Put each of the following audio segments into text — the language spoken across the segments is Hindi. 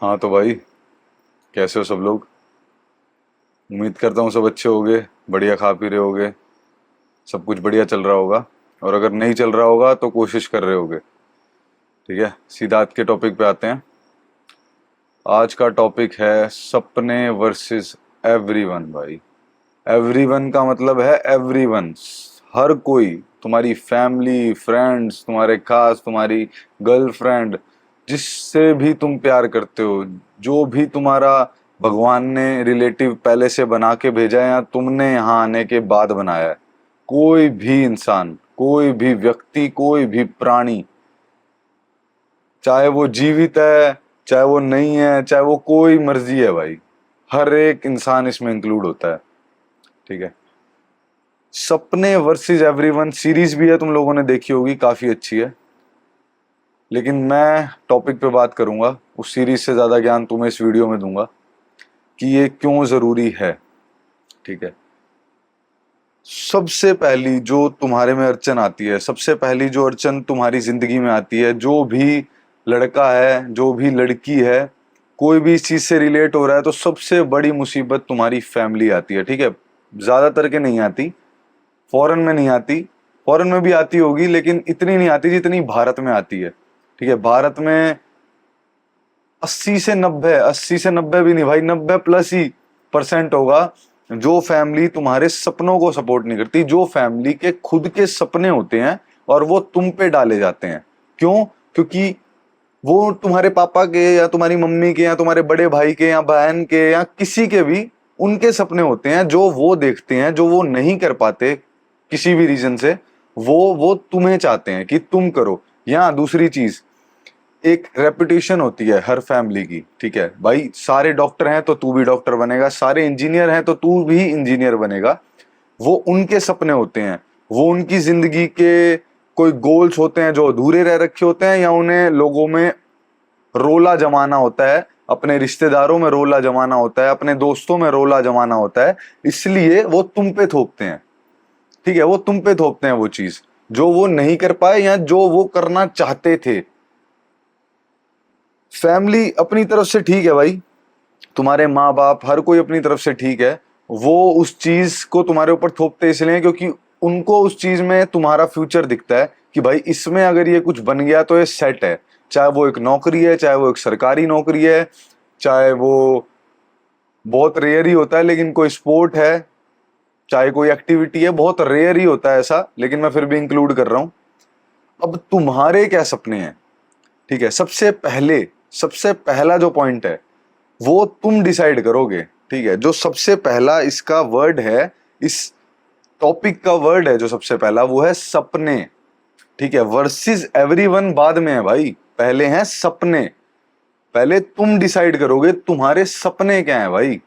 हाँ तो भाई, कैसे हो सब लोग। उम्मीद करता हूँ सब अच्छे होगे, बढ़िया खा पी रहे होगे, सब कुछ बढ़िया चल रहा होगा। और अगर नहीं चल रहा होगा तो कोशिश कर रहे होगे। ठीक है, सीधा आज के टॉपिक पे आते हैं। आज का टॉपिक है सपने वर्सेस एवरीवन भाई। एवरीवन का मतलब है एवरीवन, हर कोई। तुम्हारी फैमिली, फ्रेंड्स, तुम्हारे खास, तुम्हारी गर्लफ्रेंड, जिससे भी तुम प्यार करते हो, जो भी तुम्हारा भगवान ने रिलेटिव पहले से बना के भेजा है या तुमने यहाँ आने के बाद बनाया है, कोई भी इंसान, कोई भी व्यक्ति, कोई भी प्राणी, चाहे वो जीवित है, चाहे वो नहीं है, चाहे वो कोई मर्जी है भाई, हर एक इंसान इसमें इंक्लूड होता है। ठीक है। सपने वर्सेस एवरीवन सीरीज भी है, तुम लोगों ने देखी होगी, काफी अच्छी है। लेकिन मैं टॉपिक पे बात करूंगा, उस सीरीज से ज्यादा ज्ञान तुम्हें इस वीडियो में दूंगा कि ये क्यों जरूरी है। ठीक है। सबसे पहली जो तुम्हारे में अड़चन आती है, सबसे पहली जो अड़चन तुम्हारी जिंदगी में आती है, जो भी लड़का है, जो भी लड़की है, कोई भी इस चीज से रिलेट हो रहा है, तो सबसे बड़ी मुसीबत तुम्हारी फैमिली आती है। ठीक है। ज्यादातर के नहीं आती, फॉरेन में नहीं आती, फॉरेन में भी आती होगी लेकिन इतनी नहीं आती जितनी भारत में आती है। ठीक है। भारत में 80 से 90 भी नहीं भाई, 90+ ही % होगा जो फैमिली तुम्हारे सपनों को सपोर्ट नहीं करती, जो फैमिली के खुद के सपने होते हैं और वो तुम पे डाले जाते हैं। क्यों? क्योंकि वो तुम्हारे पापा के या तुम्हारी मम्मी के या तुम्हारे बड़े भाई के या बहन के या किसी के भी उनके सपने होते हैं, जो वो देखते हैं, जो वो नहीं कर पाते किसी भी रीजन से, वो तुम्हें चाहते हैं कि तुम करो। या दूसरी चीज, एक रेपुटेशन होती है हर फैमिली की। ठीक है भाई, सारे डॉक्टर हैं तो तू भी डॉक्टर बनेगा, सारे इंजीनियर हैं तो तू भी इंजीनियर बनेगा। वो उनके सपने होते हैं, वो उनकी जिंदगी के कोई गोल्स होते हैं जो अधूरे रह रखे होते हैं, या उन्हें लोगों में रोला जमाना होता है, अपने रिश्तेदारों में रोला जमाना होता है, अपने दोस्तों में रोला जमाना होता है, इसलिए वो तुम पे थोपते हैं। ठीक है। वो तुम पे थोपते हैं वो चीज जो वो नहीं कर पाए या जो वो करना चाहते थे। फैमिली अपनी तरफ से ठीक है भाई, तुम्हारे माँ बाप हर कोई अपनी तरफ से ठीक है। वो उस चीज को तुम्हारे ऊपर थोपते इसलिए क्योंकि उनको उस चीज में तुम्हारा फ्यूचर दिखता है कि भाई इसमें अगर ये कुछ बन गया तो ये सेट है। चाहे वो एक नौकरी है, चाहे वो एक सरकारी नौकरी है, चाहे वो, बहुत रेयर ही होता है लेकिन कोई स्पोर्ट है, चाहे कोई एक्टिविटी है, बहुत रेयर ही होता है ऐसा, लेकिन मैं फिर भी इंक्लूड कर रहा हूं। अब तुम्हारे क्या सपने हैं? ठीक है। सबसे पहला जो पॉइंट है वो तुम डिसाइड करोगे। ठीक है। जो सबसे पहला इसका वर्ड है, इस टॉपिक का वर्ड है जो सबसे पहला, वो है सपने। ठीक है। वर्सेस एवरीवन बाद में है भाई, पहले हैं सपने। पहले तुम डिसाइड करोगे तुम्हारे सपने क्या है भाई,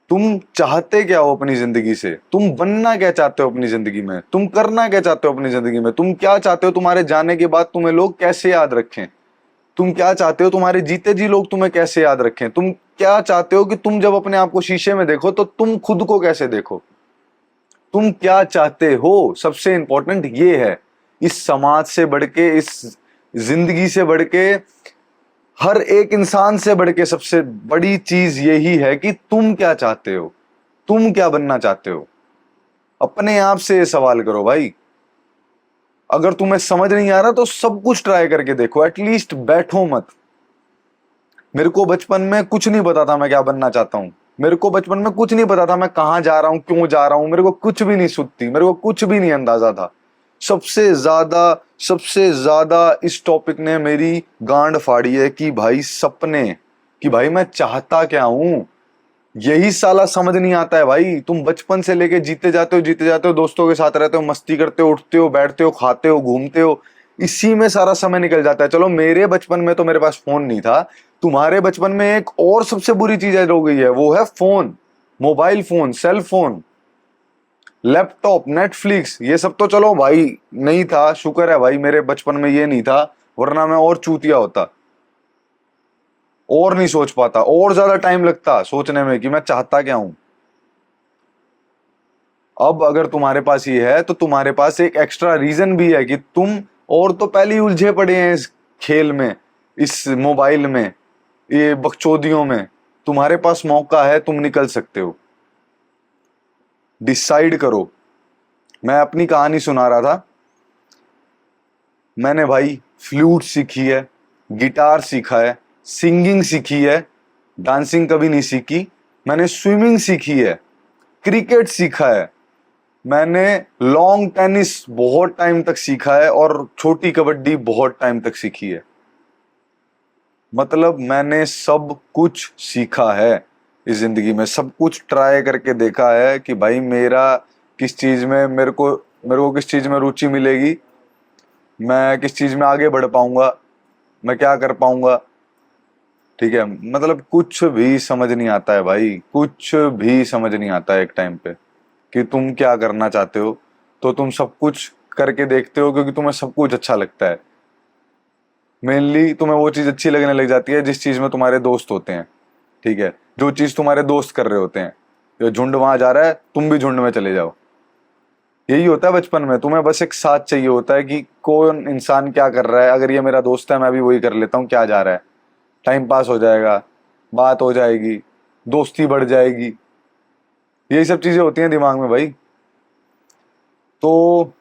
तुम चाहते क्या हो अपनी जिंदगी से, तुम बनना क्या चाहते हो अपनी जिंदगी में, तुम करना क्या चाहते हो अपनी जिंदगी में, तुम क्या चाहते हो तुम्हारे जाने के बाद तुम्हें लोग कैसे याद रखें, तुम क्या चाहते हो तुम्हारे जीते जी लोग तुम्हें कैसे याद रखें, तुम क्या चाहते हो कि तुम जब अपने आप को शीशे में देखो तो तुम खुद को कैसे देखो, तुम क्या चाहते हो। सबसे इंपॉर्टेंट ये है। इस समाज से बढ़ के, इस जिंदगी से बढ़ के, हर एक इंसान से बढ़ के सबसे बड़ी चीज यही है कि तुम क्या चाहते हो, तुम क्या बनना चाहते हो। अपने आप से ये सवाल करो भाई। अगर तुम्हें समझ नहीं आ रहा तो सब कुछ ट्राई करके देखो, एटलीस्ट बैठो मत। मेरे को बचपन में कुछ नहीं पता था मैं क्या बनना चाहता हूं, मेरे को बचपन में कुछ नहीं पता था मैं कहां जा रहा हूं, क्यों जा रहा हूं, मेरे को कुछ भी नहीं सुधती, मेरे को कुछ भी नहीं अंदाजा था। सबसे ज्यादा इस टॉपिक ने मेरी गांड फाड़ी है कि भाई सपने, कि भाई मैं चाहता क्या हूं, यही साला समझ नहीं आता है भाई। तुम बचपन से लेके जीते जाते हो, दोस्तों के साथ रहते हो, मस्ती करते हो, उठते हो, बैठते हो, खाते हो, घूमते हो, इसी में सारा समय निकल जाता है। चलो मेरे बचपन में तो मेरे पास फोन नहीं था, तुम्हारे बचपन में एक और सबसे बुरी चीज ऐड हो गई है, वो है phone, mobile phone, cell phone, laptop, Netflix. ये सब तो चलो भाई नहीं था, शुक्र है भाई मेरे बचपन में ये नहीं था, वरना मैं और चूतिया होता, और नहीं सोच पाता, और ज्यादा टाइम लगता सोचने में कि मैं चाहता क्या हूं। अब अगर तुम्हारे पास ये है तो तुम्हारे पास एक एक्स्ट्रा रीजन भी है कि तुम और तो पहले ही उलझे पड़े हैं इस खेल में, इस मोबाइल में, ये बकचोदियों में, तुम्हारे पास मौका है, तुम निकल सकते हो। डिसाइड करो। मैं अपनी कहानी सुना रहा था। मैंने भाई फ्लूट सीखी है, गिटार सीखा है, सिंगिंग सीखी है, डांसिंग कभी नहीं सीखी, मैंने स्विमिंग सीखी है, क्रिकेट सीखा है, मैंने लॉन्ग टेनिस बहुत टाइम तक सीखा है और छोटी कबड्डी बहुत टाइम तक सीखी है। मतलब मैंने सब कुछ सीखा है इस जिंदगी में, सब कुछ ट्राई करके देखा है कि भाई मेरा किस चीज में मेरे को किस चीज में रुचि मिलेगी, मैं किस चीज में आगे बढ़ पाऊंगा, मैं क्या कर पाऊंगा। ठीक है, मतलब कुछ भी समझ नहीं आता है भाई, कुछ भी समझ नहीं आता है एक टाइम पे कि तुम क्या करना चाहते हो। तो तुम सब कुछ करके देखते हो क्योंकि तुम्हें सब कुछ अच्छा लगता है। मेनली तुम्हें वो चीज अच्छी लगने लग जाती है जिस चीज में तुम्हारे दोस्त होते हैं। ठीक है, जो चीज तुम्हारे दोस्त कर रहे होते हैं, जो झुंड वहां जा रहा है तुम भी झुंड में चले जाओ। यही होता है बचपन में, तुम्हें बस एक साथ चाहिए होता है कि कौन इंसान क्या कर रहा है, अगर ये मेरा दोस्त है मैं भी वही कर लेता हूँ, क्या जा रहा है, टाइम पास हो जाएगा, बात हो जाएगी, दोस्ती बढ़ जाएगी। यही सब चीजें होती हैं दिमाग में भाई। तो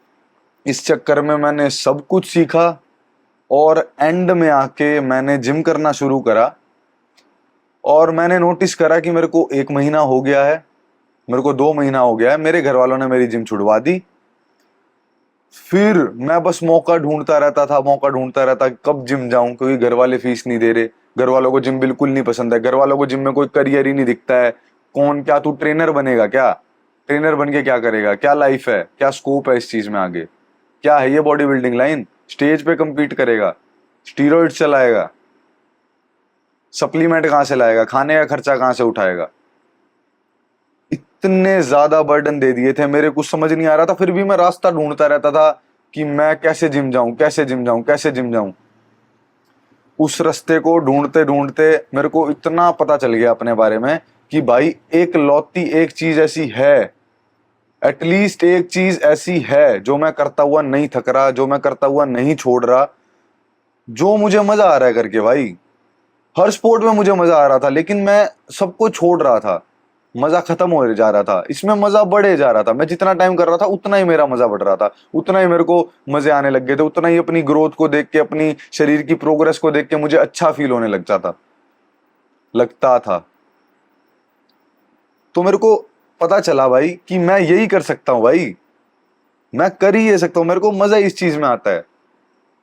इस चक्कर में मैंने सब कुछ सीखा और एंड में आके मैंने जिम करना शुरू करा और मैंने नोटिस करा कि मेरे को 1 महीना हो गया है, मेरे को 2 महीना हो गया है, मेरे घर वालों ने मेरी जिम छुड़वा दी। फिर मैं बस मौका ढूंढता रहता था, मौका ढूंढता रहता कब जिम जाऊं, क्योंकि घर वाले फीस नहीं दे रहे, घर वालों को जिम बिल्कुल नहीं पसंद है, घर वालों को जिम में कोई करियर ही नहीं दिखता है। कौन, क्या तू ट्रेनर बनेगा, क्या ट्रेनर बन के क्या करेगा, क्या लाइफ है, क्या स्कोप है इस चीज में आगे, क्या है ये बॉडी बिल्डिंग लाइन, स्टेज पे compete करेगा, स्टीरॉइड चलाएगा, सप्लीमेंट कहां से लाएगा, खाने का खर्चा कहां से उठाएगा। इतने ज्यादा बर्डन दे दिए थे, मेरे कुछ समझ नहीं आ रहा था, फिर भी मैं रास्ता ढूंढता रहता था कि मैं कैसे जिम जाऊं, कैसे जिम जाऊं, कैसे जिम जाऊं। उस रास्ते को ढूंढते ढूंढते मेरे को इतना पता चल गया अपने बारे में कि भाई एक लौती एक चीज ऐसी है, एटलीस्ट एक चीज ऐसी है जो मैं करता हुआ नहीं थक रहा, जो मैं करता हुआ नहीं छोड़ रहा, जो मुझे मजा आ रहा है करके। भाई हर स्पोर्ट में मुझे मजा आ रहा था, लेकिन मैं सबको छोड़ रहा था, मजा खत्म हो जा रहा था, इसमें मजा बढ़े जा रहा था। मैं जितना टाइम कर रहा था उतना ही मेरा मजा बढ़ रहा था, उतना ही मेरे को मजे आने लग गए थे, उतना ही अपनी ग्रोथ को देख के, अपनी शरीर की प्रोग्रेस को देख के मुझे अच्छा फील होने लगता था। तो मेरे को पता चला भाई कि मैं यही कर सकता हूँ भाई, मैं कर ही ये सकता हूँ, मेरे को मजा इस चीज में आता है।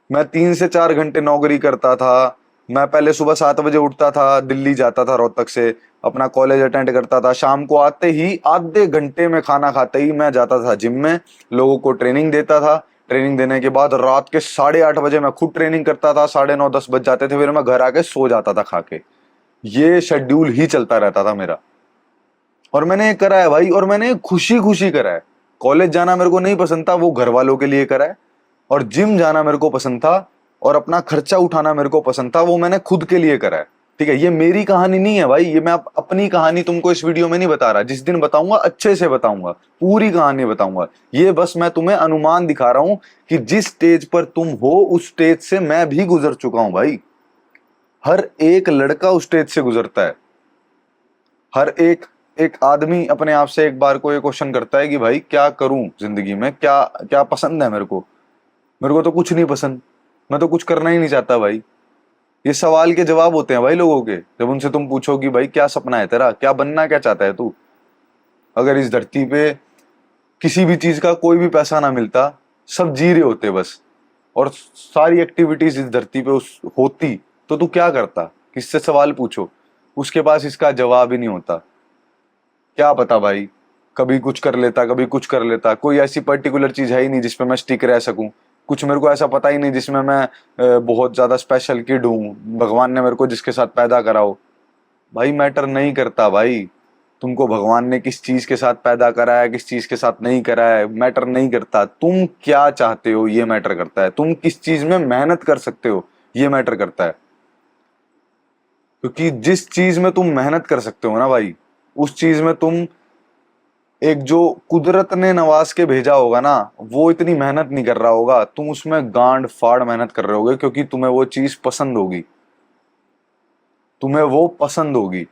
मैं 3 से 4 घंटे नौकरी करता था। मैं पहले सुबह 7 बजे उठता था, दिल्ली जाता था, रोहतक से अपना कॉलेज अटेंड करता था, शाम को आते ही आधे घंटे में खाना खाते ही मैं जाता था जिम में, लोगों को ट्रेनिंग देता था। ट्रेनिंग देने के बाद रात के 8:30 बजे मैं खुद ट्रेनिंग करता था, 9:30 10 बज जाते थे, फिर मैं घर आके सो जाता था खा के। ये शेड्यूल ही चलता रहता था मेरा, और मैंने ये करा है भाई, और मैंने खुशी खुशी करा है। कॉलेज जाना मेरे को नहीं पसंद था, वो घर वालों के लिए करा है। और जिम जाना मेरे को पसंद था, और अपना खर्चा उठाना मेरे को पसंद था, वो मैंने खुद के लिए करा है। ठीक है, ये मेरी कहानी नहीं है भाई, ये मैं अपनी कहानी तुमको इस वीडियो में नहीं बता रहा। जिस दिन बताऊंगा अच्छे से बताऊंगा, पूरी कहानी बताऊंगा। ये बस मैं तुम्हें अनुमान दिखा रहा हूं कि जिस स्टेज पर तुम हो उस स्टेज से मैं भी गुजर चुका हूं भाई। हर एक लड़का उस स्टेज से गुजरता है। हर एक एक आदमी अपने आप से एक बार को ये क्वेश्चन करता है कि भाई क्या करूं जिंदगी में, क्या क्या पसंद है मेरे को। मेरे को तो कुछ नहीं पसंद, मैं तो कुछ करना ही नहीं चाहता भाई। ये सवाल के जवाब होते हैं भाई लोगों के, जब उनसे तुम पूछो कि भाई क्या सपना है तेरा, क्या बनना क्या चाहता है तू। अगर इस धरती पे किसी भी चीज का कोई भी पैसा ना मिलता, सब जी रहे होते बस, और सारी एक्टिविटीज इस धरती पे उस होती, तो तू क्या करता, किससे सवाल पूछो, उसके पास इसका जवाब ही नहीं होता। क्या पता भाई, कभी कुछ कर लेता, कभी कुछ कर लेता। कोई ऐसी पर्टिकुलर चीज है ही नहीं जिसपे मैं स्टिक रह सकूं। कुछ मेरे को ऐसा पता ही नहीं जिसमें मैं बहुत ज्यादा स्पेशल किड हूं, भगवान ने मेरे को जिसके साथ पैदा करा हो। भाई मैटर नहीं करता भाई, तुमको भगवान ने किस चीज के साथ पैदा करा है, किस चीज के साथ नहीं करा है, मैटर नहीं करता। तुम क्या चाहते हो ये मैटर करता है, तुम किस चीज में मेहनत कर सकते हो ये मैटर करता है। क्योंकि जिस चीज में तुम मेहनत कर सकते हो ना भाई, उस चीज में तुम, एक जो कुदरत ने नवाज के भेजा होगा ना, वो इतनी मेहनत नहीं कर रहा होगा, तुम उसमें गांड फाड़ मेहनत कर रहे होगे, क्योंकि तुम्हें वो चीज पसंद होगी। तुम्हें वो पसंद होगी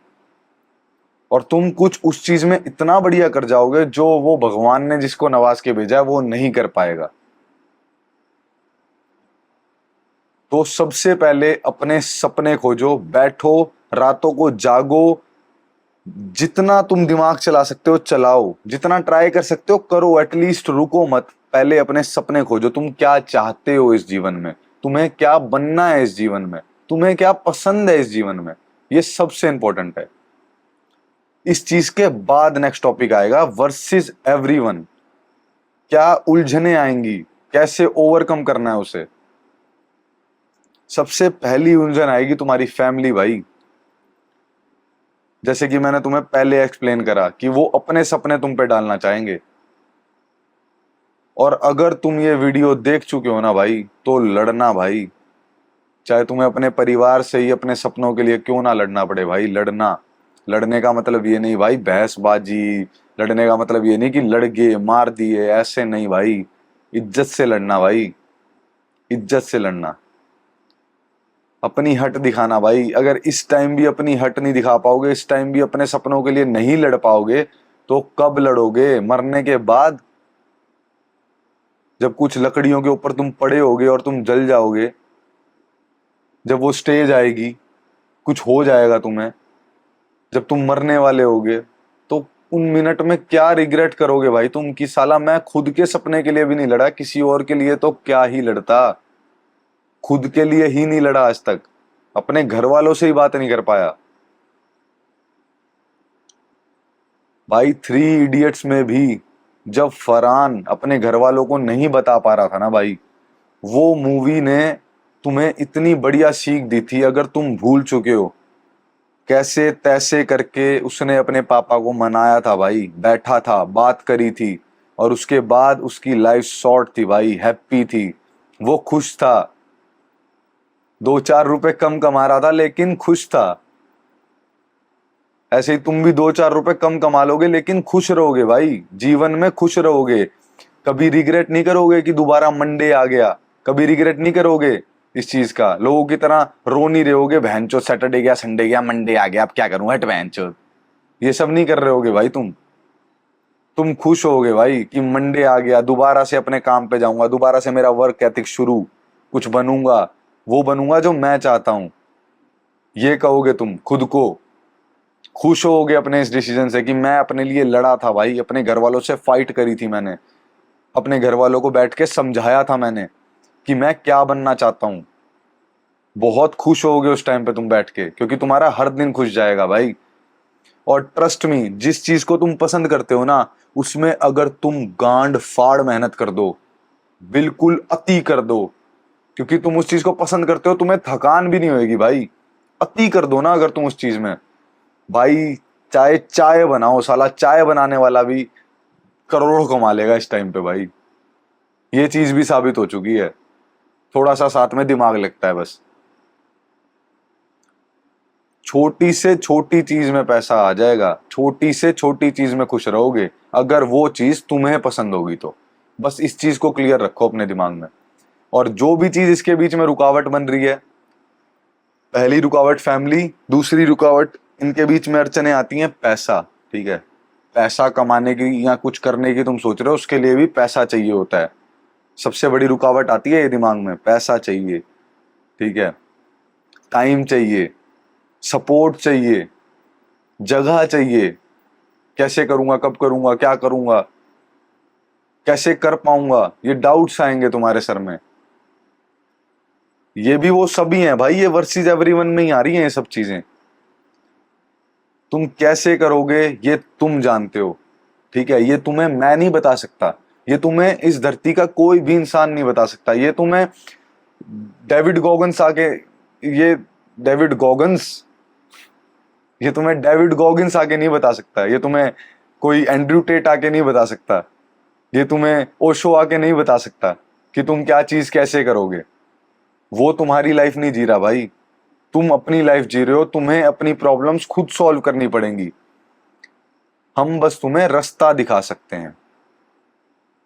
और तुम कुछ उस चीज में इतना बढ़िया कर जाओगे जो वो भगवान ने जिसको नवाज के भेजा है वो नहीं कर पाएगा। तो सबसे पहले अपने सपने खोजो, बैठो, रातों को जागो, जितना तुम दिमाग चला सकते हो चलाओ, जितना ट्राई कर सकते हो करो, एटलीस्ट रुको मत। पहले अपने सपने खोजो, तुम क्या चाहते हो इस जीवन में, तुम्हें क्या बनना है इस जीवन में, तुम्हें क्या पसंद है इस जीवन में, ये सबसे इंपॉर्टेंट है। इस चीज के बाद नेक्स्ट टॉपिक आएगा वर्सेस एवरीवन। क्या उलझने आएंगी, कैसे ओवरकम करना है उसे। सबसे पहली उलझन आएगी तुम्हारी फैमिली भाई। जैसे कि मैंने तुम्हें पहले एक्सप्लेन करा कि वो अपने सपने तुम पे डालना चाहेंगे। और अगर तुम ये वीडियो देख चुके हो ना भाई, तो लड़ना भाई, चाहे तुम्हें अपने परिवार से ही अपने सपनों के लिए क्यों ना लड़ना पड़े भाई, लड़ना। लड़ने का मतलब ये नहीं भाई बहसबाजी, लड़ने का मतलब ये नहीं कि लड़ गए मार दिए, ऐसे नहीं भाई। इज्जत से लड़ना भाई, इज्जत से लड़ना, अपनी हट दिखाना भाई। अगर इस टाइम भी अपनी हट नहीं दिखा पाओगे, इस टाइम भी अपने सपनों के लिए नहीं लड़ पाओगे, तो कब लड़ोगे? मरने के बाद, जब कुछ लकड़ियों के ऊपर तुम पड़े होगे और तुम जल जाओगे, जब वो स्टेज आएगी, कुछ हो जाएगा तुम्हें, जब तुम मरने वाले होगे, तो उन मिनट में क्या रिग्रेट करोगे भाई तुम कि साला मैं खुद के सपने के लिए भी नहीं लड़ा, किसी और के लिए तो क्या ही लड़ता, खुद के लिए ही नहीं लड़ा आज तक, अपने घर वालों से ही बात नहीं कर पाया। भाई 3 इडियट्स में भी जब फरहान अपने घर वालों को नहीं बता पा रहा था ना भाई, वो मूवी ने तुम्हें इतनी बढ़िया सीख दी थी। अगर तुम भूल चुके हो, कैसे तैसे करके उसने अपने पापा को मनाया था भाई, बैठा था, बात करी थी, और उसके बाद उसकी लाइफ शॉर्ट थी भाई, हैप्पी थी, वो खुश था। 2-4 रुपए कम कमा रहा था लेकिन खुश था। ऐसे ही तुम भी 2-4 रुपए कम कमा लोगे लेकिन खुश रहोगे भाई, जीवन में खुश रहोगे। कभी रिग्रेट नहीं करोगे कि दोबारा मंडे आ गया, कभी रिग्रेट नहीं करोगे इस चीज का। लोगों की तरह रो नहीं रहोगे, बहनचोद सैटरडे गया, संडे गया, मंडे आ गया, अब क्या करूं, हट बहनचोद, ये सब नहीं कर रहे होगे भाई। तुम खुश होगे भाई कि मंडे आ गया, दोबारा से अपने काम पे जाऊंगा, दोबारा से मेरा वर्क एथिक शुरू, कुछ बनूंगा, वो बनूंगा जो मैं चाहता हूं, ये कहोगे तुम खुद को। खुश होगे अपने इस डिसीजन से कि मैं अपने लिए लड़ा था भाई, अपने घर वालों से फाइट करी थी मैंने, अपने घर वालों को बैठ के समझाया था मैंने कि मैं क्या बनना चाहता हूं। बहुत खुश होगे उस टाइम पे तुम बैठ के, क्योंकि तुम्हारा हर दिन खुश जाएगा भाई। और ट्रस्ट मी, जिस चीज को तुम पसंद करते हो ना, उसमें अगर तुम गांड फाड़ मेहनत कर दो, बिल्कुल अति कर दो, क्योंकि तुम उस चीज को पसंद करते हो, तुम्हें थकान भी नहीं होगी भाई। अति कर दो ना अगर तुम उस चीज में भाई, चाहे चाय बनाओ, साला चाय बनाने वाला भी करोड़ों कमा लेगा इस टाइम पे भाई। ये चीज भी साबित हो चुकी है, थोड़ा सा साथ में दिमाग लगता है बस। छोटी से छोटी चीज में पैसा आ जाएगा, छोटी से छोटी चीज में खुश रहोगे, अगर वो चीज तुम्हें पसंद होगी तो। बस इस चीज को क्लियर रखो अपने दिमाग में। और जो भी चीज इसके बीच में रुकावट बन रही है, पहली रुकावट फैमिली, दूसरी रुकावट इनके बीच में अड़चने आती हैं पैसा। ठीक है, पैसा कमाने की या कुछ करने की तुम सोच रहे हो, उसके लिए भी पैसा चाहिए होता है। सबसे बड़ी रुकावट आती है ये दिमाग में, पैसा चाहिए। ठीक है, टाइम चाहिए, सपोर्ट चाहिए, जगह चाहिए, कैसे करूंगा, कब करूंगा, क्या करूंगा, कैसे कर पाऊंगा, ये डाउट्स आएंगे तुम्हारे सर में। ये भी वो सभी हैं भाई, ये वर्सेस एवरीवन में ही आ रही हैं ये सब चीजें। तुम कैसे करोगे ये तुम जानते हो। ठीक है, ये तुम्हें मैं नहीं बता सकता, ये तुम्हें इस धरती का कोई भी इंसान नहीं बता सकता, ये तुम्हें डेविड गॉगन्स आके, ये डेविड गॉगन्स ये तुम्हें डेविड गॉगिन्स आके नहीं बता सकता, ये तुम्हें कोई एंड्रयू टेट आके नहीं बता सकता, ये तुम्हें ओशो आके नहीं बता सकता कि तुम क्या चीज कैसे करोगे। वो तुम्हारी लाइफ नहीं जी रहा भाई, तुम अपनी लाइफ जी रहे हो, तुम्हें अपनी प्रॉब्लम्स खुद सॉल्व करनी पड़ेंगी। हम बस तुम्हें रास्ता दिखा सकते हैं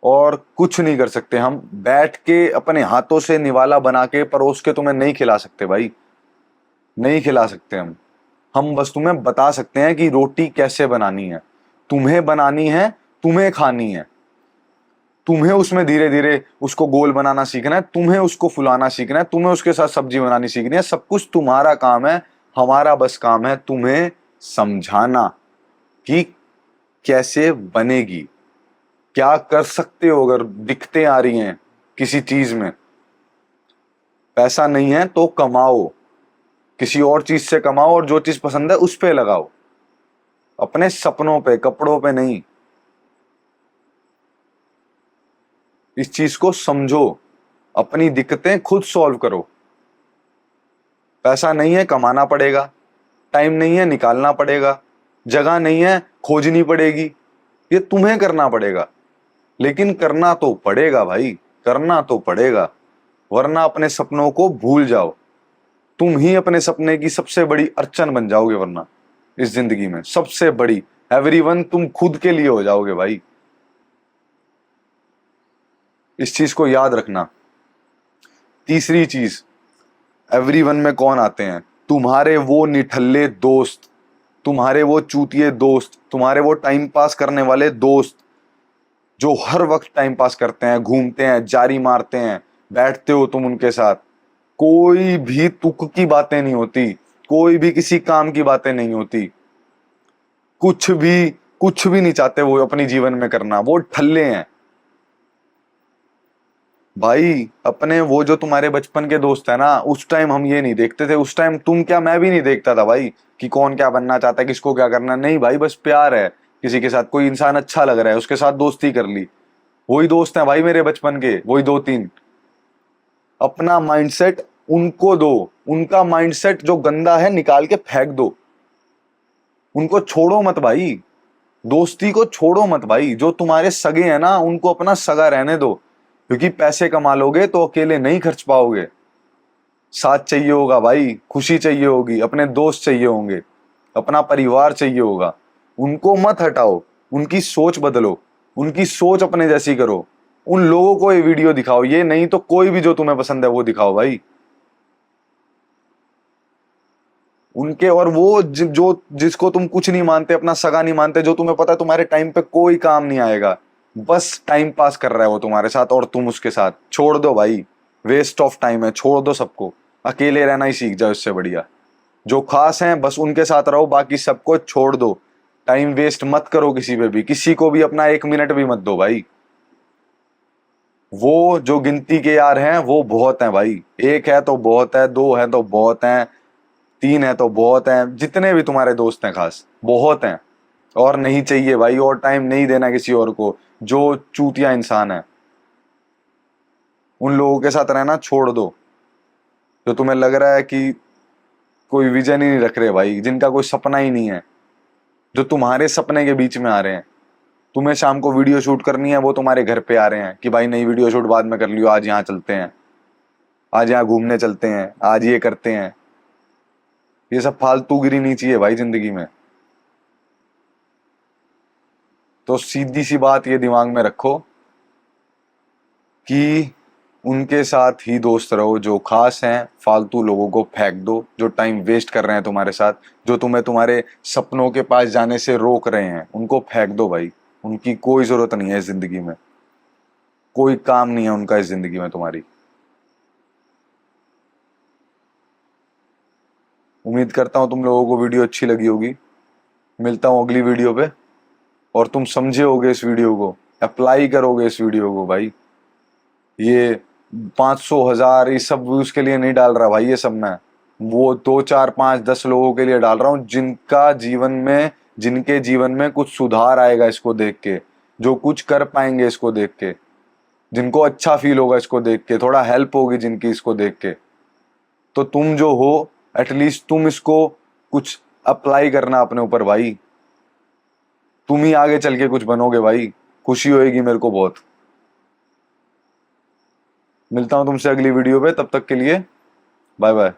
और कुछ नहीं कर सकते। हम बैठ के अपने हाथों से निवाला बना के परोस के तुम्हें नहीं खिला सकते भाई, नहीं खिला सकते हम। हम बस तुम्हें बता सकते हैं कि रोटी कैसे बनानी है, तुम्हें बनानी है, तुम्हें खानी है, तुम्हें उसमें धीरे धीरे उसको गोल बनाना सीखना है, तुम्हें उसको फुलाना सीखना है, तुम्हें उसके साथ सब्जी बनानी सीखनी है। सब कुछ तुम्हारा काम है। हमारा बस काम है तुम्हें समझाना कि कैसे बनेगी, क्या कर सकते हो। अगर दिक्कतें आ रही हैं किसी चीज में, पैसा नहीं है तो कमाओ, किसी और चीज से कमाओ और जो चीज पसंद है उस पे लगाओ, अपने सपनों पे, कपड़ों पे नहीं। इस चीज को समझो, अपनी दिक्कतें खुद सॉल्व करो। पैसा नहीं है कमाना पड़ेगा, टाइम नहीं है निकालना पड़ेगा, जगह नहीं है खोजनी पड़ेगी, ये तुम्हें करना पड़ेगा। लेकिन करना तो पड़ेगा भाई, करना तो पड़ेगा, वरना अपने सपनों को भूल जाओ। तुम ही अपने सपने की सबसे बड़ी अड़चन बन जाओगे, वरना इस जिंदगी में सबसे बड़ी एवरीवन तुम खुद के लिए हो जाओगे भाई। इस चीज को याद रखना। तीसरी चीज, एवरीवन में कौन आते हैं? तुम्हारे वो निठल्ले दोस्त, तुम्हारे वो चूतिए दोस्त, तुम्हारे वो टाइम पास करने वाले दोस्त जो हर वक्त टाइम पास करते हैं, घूमते हैं, जारी मारते हैं, बैठते हो तुम उनके साथ, कोई भी तुक की बातें नहीं होती, कोई भी किसी काम की बातें नहीं होती, कुछ भी नहीं चाहते वो अपनी जीवन में करना, वो ठल्ले हैं भाई। अपने वो जो तुम्हारे बचपन के दोस्त है ना, उस टाइम हम ये नहीं देखते थे, उस टाइम तुम क्या मैं भी नहीं देखता था भाई कि कौन क्या बनना चाहता है, किसको क्या करना। नहीं भाई, बस प्यार है किसी के साथ, कोई इंसान अच्छा लग रहा है उसके साथ दोस्ती कर ली, वही दोस्त हैं भाई मेरे बचपन के, वही दो तीन। अपना माइंडसेट उनको दो, उनका माइंडसेट जो गंदा है निकाल के फेंक दो, उनको छोड़ो मत भाई, दोस्ती को छोड़ो मत भाई। जो तुम्हारे सगे हैं ना उनको अपना सगा रहने दो, क्योंकि पैसे कमा लोगे तो अकेले नहीं खर्च पाओगे, साथ चाहिए होगा भाई, खुशी चाहिए होगी, अपने दोस्त चाहिए होंगे, अपना परिवार चाहिए होगा। उनको मत हटाओ, उनकी सोच बदलो, उनकी सोच अपने जैसी करो। उन लोगों को ये वीडियो दिखाओ, ये नहीं तो कोई भी जो तुम्हें पसंद है वो दिखाओ भाई। उनके और वो जो जिसको तुम कुछ नहीं मानते, अपना सगा नहीं मानते, जो तुम्हें पता है तुम्हारे टाइम पे कोई काम नहीं आएगा, बस टाइम पास कर रहा है वो तुम्हारे साथ और तुम उसके साथ, छोड़ दो भाई। वेस्ट ऑफ टाइम है, छोड़ दो सबको, अकेले रहना ही सीख जाओ, इससे बढ़िया। जो खास हैं बस उनके साथ रहो, बाकी सबको छोड़ दो। टाइम वेस्ट मत करो किसी पे भी, किसी को भी अपना 1 मिनट भी मत दो भाई। वो जो गिनती के यार हैं वो बहुत हैं भाई, एक है तो बहुत है, दो है तो बहुत हैं, तीन है तो बहुत हैं, जितने भी तुम्हारे दोस्त हैं खास बहुत हैं। और नहीं चाहिए भाई, और टाइम नहीं देना किसी और को। जो चूतिया इंसान है उन लोगों के साथ रहना छोड़ दो, जो तुम्हें लग रहा है कि कोई विजन ही नहीं रख रहे भाई, जिनका कोई सपना ही नहीं है, जो तुम्हारे सपने के बीच में आ रहे हैं। तुम्हें शाम को वीडियो शूट करनी है, वो तुम्हारे घर पे आ रहे हैं कि भाई नहीं वीडियो शूट बाद में कर लियो, आज यहाँ चलते हैं, आज यहाँ घूमने चलते हैं, आज ये करते हैं। ये सब फालतूगिरी नहीं चाहिए भाई जिंदगी में। तो सीधी सी बात ये दिमाग में रखो कि उनके साथ ही दोस्त रहो जो खास हैं, फालतू लोगों को फेंक दो जो टाइम वेस्ट कर रहे हैं तुम्हारे साथ, जो तुम्हें तुम्हारे सपनों के पास जाने से रोक रहे हैं, उनको फेंक दो भाई। उनकी कोई जरूरत नहीं है इस जिंदगी में, कोई काम नहीं है उनका इस जिंदगी में तुम्हारी। उम्मीद करता हूं तुम लोगों को वीडियो अच्छी लगी होगी। मिलता हूं अगली वीडियो पे, और तुम समझे होगे इस वीडियो को, अप्लाई करोगे इस वीडियो को भाई। ये 500 1000 ये सब व्यूज के लिए नहीं डाल रहा भाई, ये सब मैं वो 2 4 5 10 लोगों के लिए डाल रहा हूँ, जिनका जीवन में, जिनके जीवन में कुछ सुधार आएगा इसको देख के, जो कुछ कर पाएंगे इसको देख के, जिनको अच्छा फील होगा इसको देख के, थोड़ा हेल्प होगी जिनकी इसको देख के। तो तुम जो हो एटलीस्ट तुम इसको कुछ अप्लाई करना अपने ऊपर भाई, तुम ही आगे चल के कुछ बनोगे भाई, खुशी होएगी मेरे को बहुत। मिलता हूं तुमसे अगली वीडियो पे, तब तक के लिए बाय बाय।